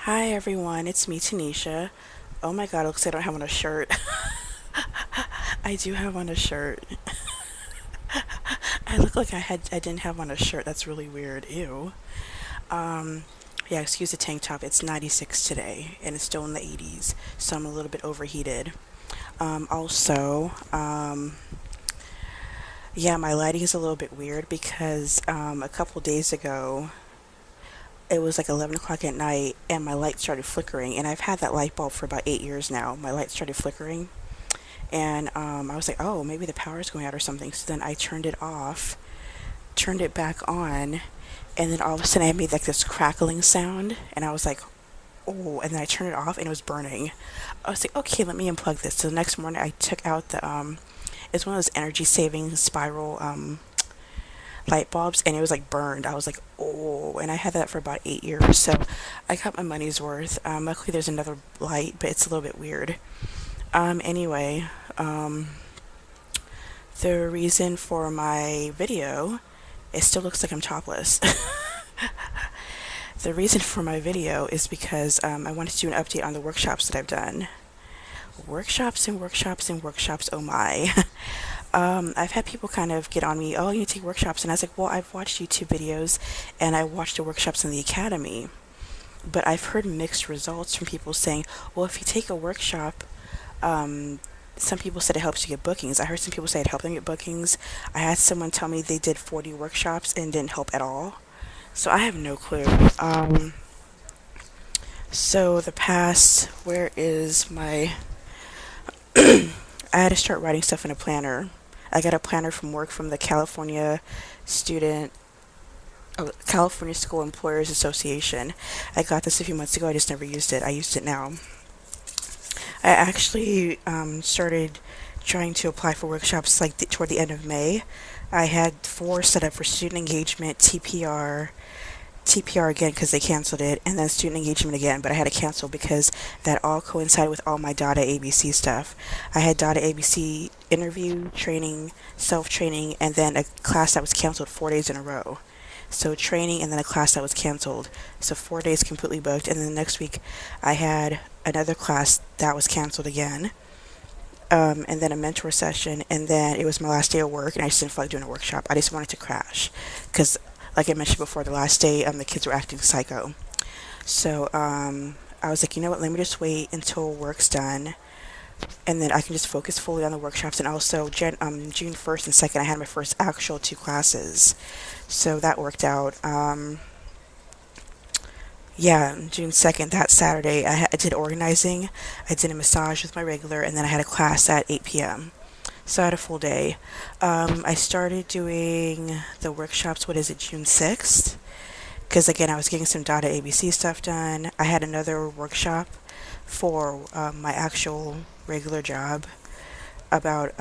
Hi everyone, it's me, Tanisha. Oh my god, it looks like I don't have on a shirt. I do have on a shirt. I look like I didn't have on a shirt. That's really weird. Ew. Um yeah, excuse the tank top. It's 96 today and it's still in the 80s, so I'm a little bit overheated. Also, yeah, my lighting is a little bit weird because a couple days ago it was like 11 o'clock at night and my light started flickering, and I've had that light bulb for about 8 years now. My light started flickering, and I was like, oh, maybe the power's going out or something. So then I turned it off, turned it back on, and then all of a sudden I made like this crackling sound, and I was like, oh, and then I turned it off and it was burning. I was like, okay, let me unplug this. So the next morning I took out it's one of those energy saving spiral light bulbs, and it was like burned. I was like, oh, and I had that for about 8 years, so I got my money's worth. Luckily there's another light, but it's a little bit weird. Anyway, um, the reason for my video, it still looks like I'm topless. The reason for my video is because I wanted to do an update on the workshops that I've done. Workshops and workshops and workshops, oh my. I've had people kind of get on me, oh, you take workshops. And I was like, well, I've watched YouTube videos and I watched the workshops in the academy. But I've heard mixed results from people saying, well, if you take a workshop, um, some people said it helps you get bookings. I heard some people say it helped them get bookings. I had someone tell me they did 40 workshops and didn't help at all. So I have no clue. So the past, where is my I had to start writing stuff in a planner. I got a planner from work from the Student California School Employers Association. I got this a few months ago. I just never used it. I used it now. I actually started trying to apply for workshops like toward the end of May. I had four set up for student engagement, TPR again because they canceled it, and then student engagement again, but I had to cancel because that all coincided with all my Dada ABC stuff. I had Dada ABC interview, training, self-training, and then a class that was canceled 4 days in a row. So training and then a class that was canceled. So 4 days completely booked, and then the next week I had another class that was canceled again. And then a mentor session, and then it was my last day of work, and I just didn't feel like doing a workshop. I just wanted to crash, because, like I mentioned before, the last day, the kids were acting psycho. So I was like, you know what? Let me just wait until work's done, and then I can just focus fully on the workshops. And also, June 1st and 2nd, I had my first actual two classes, so that worked out. Yeah, June 2nd, that Saturday, I did organizing, I did a massage with my regular, and then I had a class at 8 p.m. So I had a full day. I started doing the workshops, what is it, June 6th? Because again, I was getting some Data ABC stuff done. I had another workshop for my actual regular job about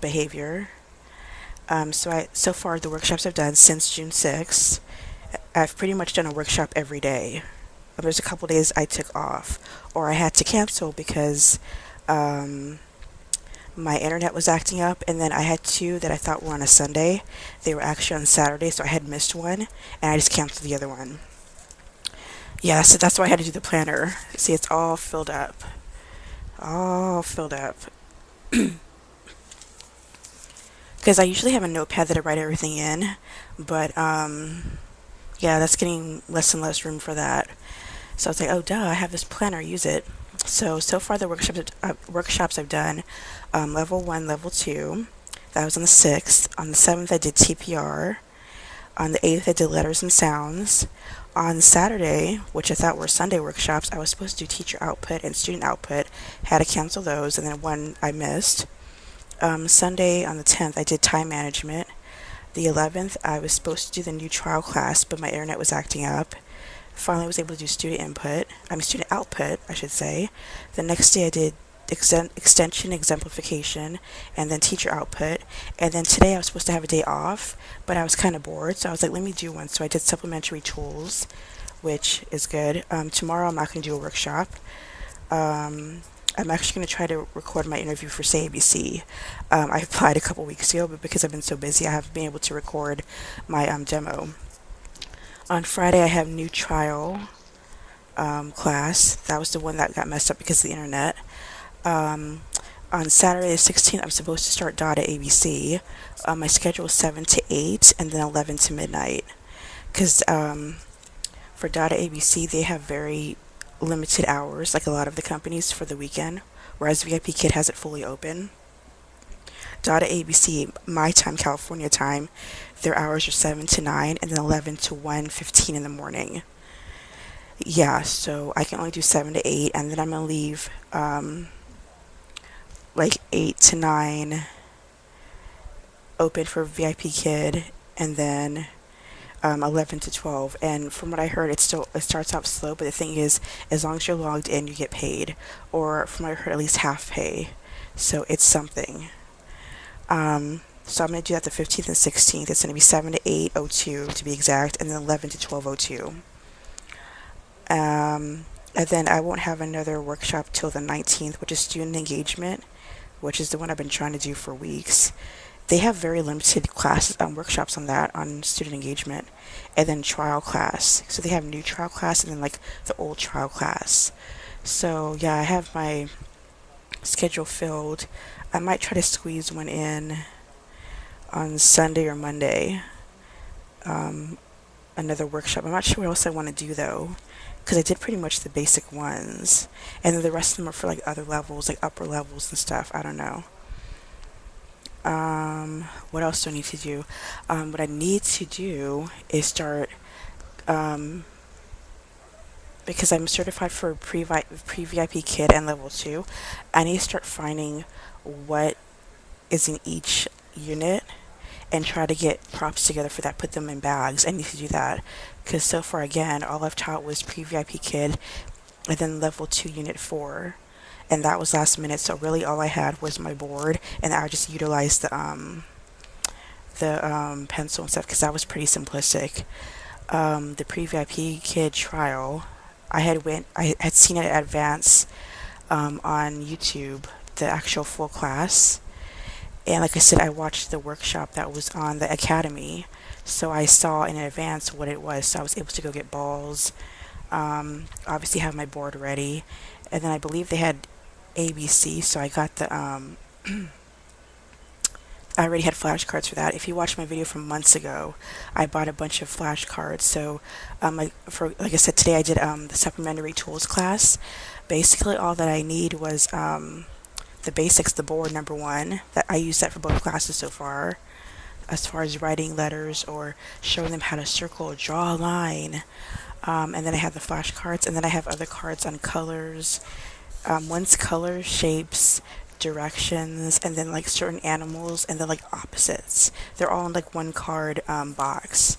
behavior. So far, the workshops I've done since June 6th, I've pretty much done a workshop every day. There's a couple days I took off, or I had to cancel because um, my internet was acting up, and then I had two that I thought were on a Sunday. They were actually on Saturday, so I had missed one, and I just canceled the other one. Yeah, so that's why I had to do the planner. See, it's all filled up. All filled up. Because I usually have a notepad that I write everything in, but yeah, that's getting less and less room for that. So I was like, oh, duh, I have this planner, use it. So far the workshops I've done, level one, level two. That was on the 6th. On the 7th, I did TPR. On the 8th, I did letters and sounds. On Saturday, which I thought were Sunday workshops, I was supposed to do teacher output and student output. Had to cancel those, and then one I missed. Sunday on the 10th, I did time management. The 11th, I was supposed to do the new trial class, but my internet was acting up. Finally, I was able to do student output, I should say. The next day, I did extension exemplification, and then teacher output. And then today, I was supposed to have a day off, but I was kind of bored, so I was like, let me do one. So I did supplementary tools, which is good. Tomorrow, I'm not going to do a workshop. I'm actually going to try to record my interview for Say ABC. I applied a couple weeks ago, but because I've been so busy, I haven't been able to record my demo. On Friday, I have new trial. class. That was the one that got messed up because of the internet. Um, on Saturday the 16th, I'm supposed to start Dada ABC. My schedule is 7 to 8 and then 11 to midnight. Because for Dada ABC, they have very limited hours, like a lot of the companies, for the weekend, whereas VIPKID has it fully open. Dada ABC, my time, California time, their hours are 7 to 9 and then 11 to 1:15 in the morning. Yeah, so I can only do 7 to 8, and then I'm going to leave like 8 to 9 open for VIPKID, and then 11 to 12. And from what I heard, it starts off slow, but the thing is, as long as you're logged in, you get paid, or from what I heard, at least half pay. So it's something. So I'm going to do that the 15th and 16th. It's going to be 7 to 8:02 to be exact, and then 11 to 12:02. And then I won't have another workshop till the 19th, which is student engagement, which is the one I've been trying to do for weeks. They have very limited classes, workshops on that, on student engagement, and then trial class. So they have new trial class and then like the old trial class. So yeah, I have my schedule filled. I might try to squeeze one in on Sunday or Monday. Another workshop. I'm not sure what else I want to do though, because I did pretty much the basic ones, and then the rest of them are for like other levels, like upper levels and stuff. I don't know. What else do I need to do? What I need to do is start, because I'm certified for pre-VIPKID and level 2, I need to start finding what is in each unit and try to get props together for that, put them in bags. I need to do that, because so far, again, all I've taught was pre-VIPKID and then level 2 unit 4. And that was last minute, so really all I had was my board, and I just utilized the pencil and stuff because that was pretty simplistic. The pre-VIPKID trial, I had seen it at Advance on YouTube, the actual full class, and like I said, I watched the workshop that was on the Academy, so I saw in advance what it was, so I was able to go get balls, obviously have my board ready, and then I believe they had ABC, so I got the I already had flashcards for that. If you watched my video from months ago, I bought a bunch of flashcards. So like I said, today I did the supplementary tools class. Basically all that I need was the basics, the board number 1, that I used that for both classes so far, as far as writing letters or showing them how to circle or draw a line. And then I have the flashcards, and then I have other cards on colors. One's color, shapes, directions, and then like certain animals, and then like opposites. They're all in like one card box.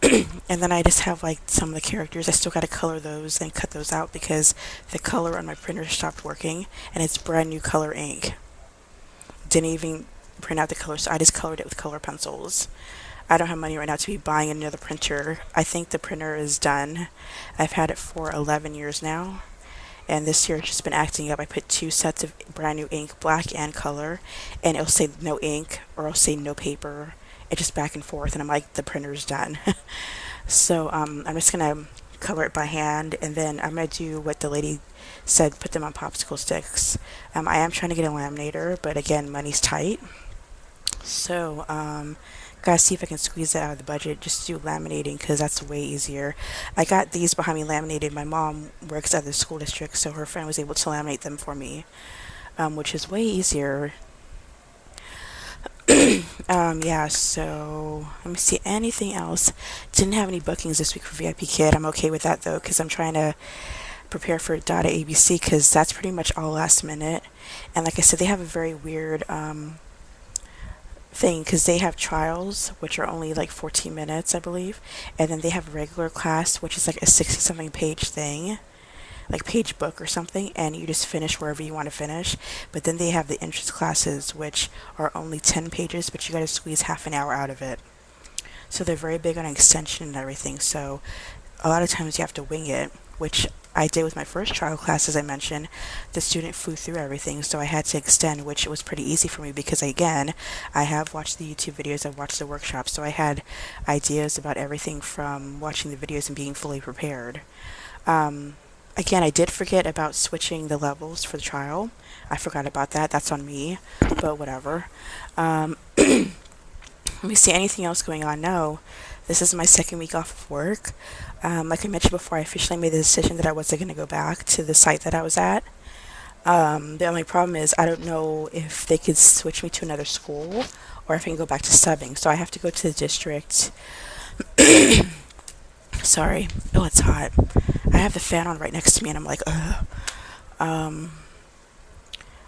And then I just have like some of the characters. I still got to color those and cut those out because the color on my printer stopped working, and it's brand new color ink. Didn't even print out the color, so I just colored it with color pencils. I don't have money right now to be buying another printer. I think the printer is done. I've had it for 11 years now. And this year it's just been acting up. I put 2 sets of brand new ink, black and color, and it'll say no ink or it'll say no paper. It's just back and forth, and I'm like, the printer's done. So I'm just gonna color it by hand, and then I'm gonna do what the lady said, put them on popsicle sticks. I am trying to get a laminator, but again, money's tight. So gotta see if I can squeeze that out of the budget, just do laminating, because that's way easier. I got these behind me laminated. My mom works at the school district, so her friend was able to laminate them for me, which is way easier. Yeah, so let me see, anything else. Didn't have any bookings this week for VIPKID. I'm okay with that though, because I'm trying to prepare for Dada ABC, because that's pretty much all last minute. And like I said, they have a very weird thing, because they have trials, which are only like 14 minutes, I believe, and then they have a regular class, which is like a 60 something page thing, like page book or something, and you just finish wherever you want to finish. But then they have the entrance classes, which are only 10 pages, but you got to squeeze half an hour out of it. So they're very big on extension and everything, so a lot of times you have to wing it, which I did with my first trial class. As I mentioned, the student flew through everything, so I had to extend, which was pretty easy for me because, again, I have watched the YouTube videos, I've watched the workshops, so I had ideas about everything from watching the videos and being fully prepared. Um, Again, I did forget about switching the levels for the trial. I forgot about that. That's on me, but whatever. Let me see, anything else going on? No. This is my second week off of work. Like I mentioned before, I officially made the decision that I wasn't going to go back to the site that I was at. The only problem is I don't know if they could switch me to another school or if I can go back to subbing. So I have to go to the district. Sorry. Oh, it's hot. I have the fan on right next to me and I'm like, ugh. Um,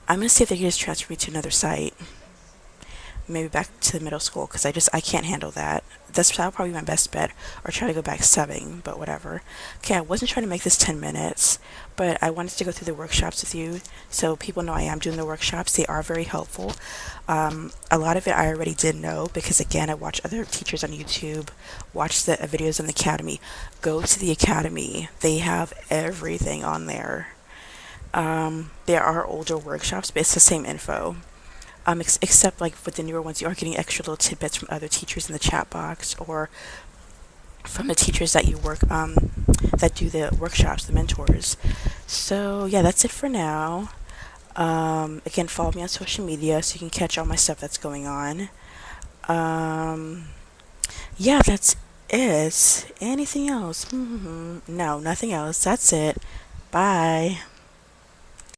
I'm going to see if they can just transfer me to another site. Maybe back to the middle school because I can't handle that. That'll probably be my best bet, or try to go back subbing, but whatever. Okay, I wasn't trying to make this 10 minutes, but I wanted to go through the workshops with you so people know I am doing the workshops. They are very helpful. A lot of it I already did know because, again, I watch other teachers on YouTube, watch the videos on the academy. Go to the academy, they have everything on there. There are older workshops, but it's the same info. Except like with the newer ones, you are getting extra little tidbits from other teachers in the chat box or from the teachers that you work that do the workshops, the mentors. So yeah, that's it for now. Again, follow me on social media so you can catch all my stuff that's going on. Um, yeah, that's it. Anything else? No, nothing else. That's it. Bye.